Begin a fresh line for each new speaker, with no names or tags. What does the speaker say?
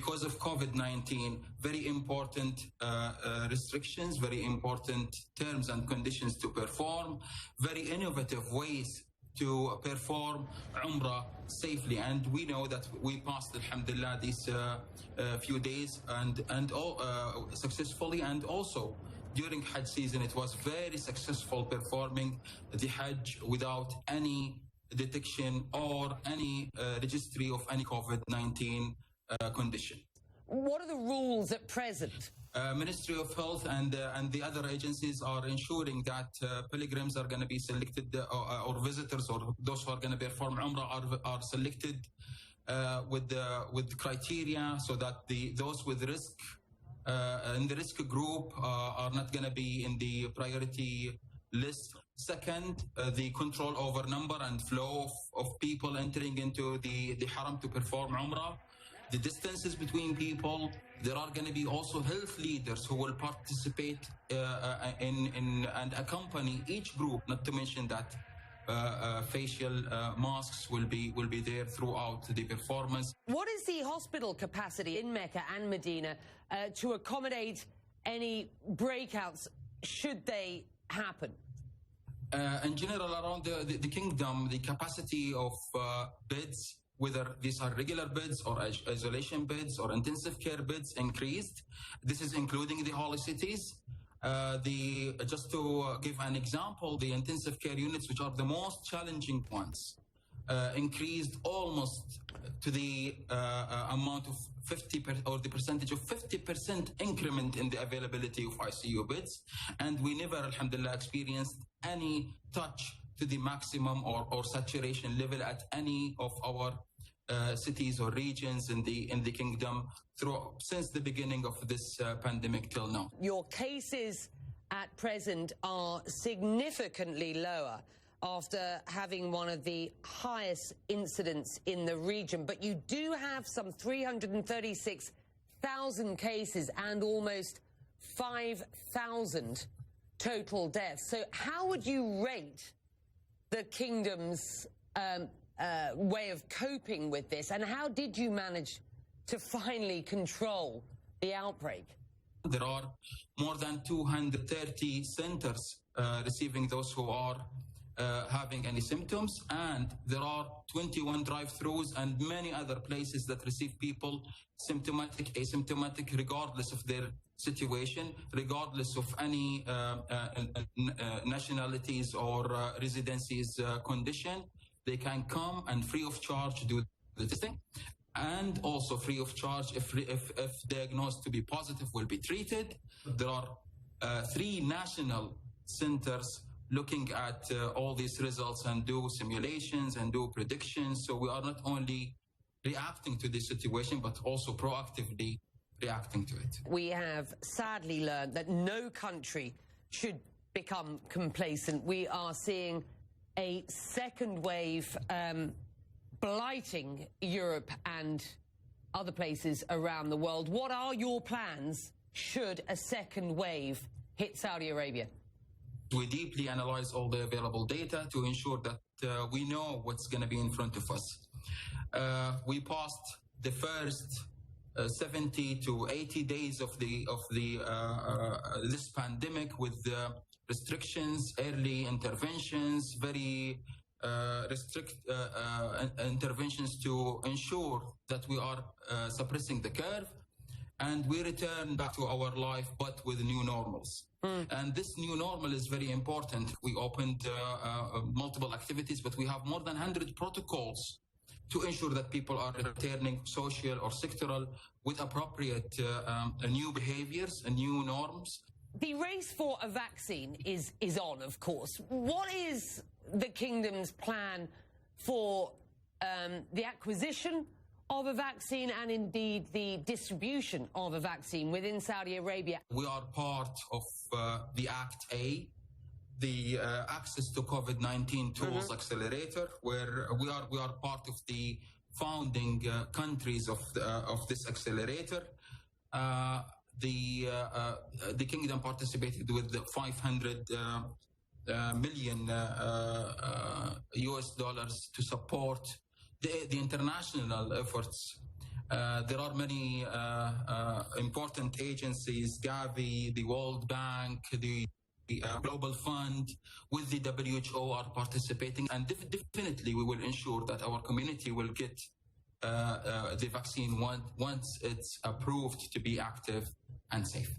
because of COVID-19, very important restrictions, very important terms and conditions to perform, very innovative ways to perform Umrah safely. And we know that we passed, alhamdulillah, these few days and successfully. And also during Hajj season, it was very successful performing the Hajj without any detection or any registry of any COVID-19 condition.
What are the rules at present?
Ministry of Health and the other agencies are ensuring that pilgrims are going to be selected or visitors or those who are going to perform Umrah are selected with criteria so that those with risk in the risk group are not going to be in the priority list. Second, the control over number and flow of people entering into the Haram to perform Umrah. The distances between people. There are going to be also health leaders who will participate in and accompany each group. Not to mention that facial masks will be there throughout the performance.
What is the hospital capacity in Mecca and Medina to accommodate any breakouts should they happen?
In general, around the kingdom, the capacity of beds, whether these are regular beds or isolation beds or intensive care beds, increased. This is including the holy cities. Just to give an example, the intensive care units, which are the most challenging ones, increased almost to the amount of 50% or the percentage of 50% increment in the availability of ICU beds. And we never, alhamdulillah, experienced any touch to the maximum or saturation level at any of our cities or regions in the kingdom since the beginning of this pandemic till now.
Your cases at present are significantly lower after having one of the highest incidents in the region, but you do have some 336,000 cases and almost 5,000 total deaths. So how would you rate the kingdom's way of coping with this, and how did you manage to finally control the outbreak?
There are more than 230 centers receiving those who are having any symptoms, and there are 21 drive-thrus and many other places that receive people symptomatic, asymptomatic, regardless of their situation, regardless of any nationalities or residencies condition. They can come and free of charge do the testing, and also free of charge if diagnosed to be positive will be treated. There are 3 national centers looking at all these results and do simulations and do predictions. So we are not only reacting to this situation, but also proactively reacting to it.
We have sadly learned that no country should become complacent. We are seeing a second wave blighting Europe and other places around the world. What are your plans should a second wave hit Saudi Arabia?
We deeply analyze all the available data to ensure that we know what's going to be in front of us. We passed the first 70 to 80 days of this pandemic with restrictions, early interventions, very strict interventions to ensure that we are suppressing the curve, and we return back to our life, but with new normals. And this new normal is very important. We opened multiple activities, but we have more than 100 protocols to ensure that people are returning social or sectoral with appropriate new behaviors and new norms.
The race for a vaccine is on, of course. What is the kingdom's plan for the acquisition of a vaccine and indeed the distribution of a vaccine within Saudi Arabia?
We are part of the Act A, the Access to COVID-19 Tools Accelerator, where we are part of the founding countries of this accelerator. The kingdom participated with $500 million US dollars to support the international efforts There are many important agencies, Gavi, the World Bank, the Global Fund, with the WHO are participating, and definitely we will ensure that our community will get the vaccine once it's approved to be active and safe.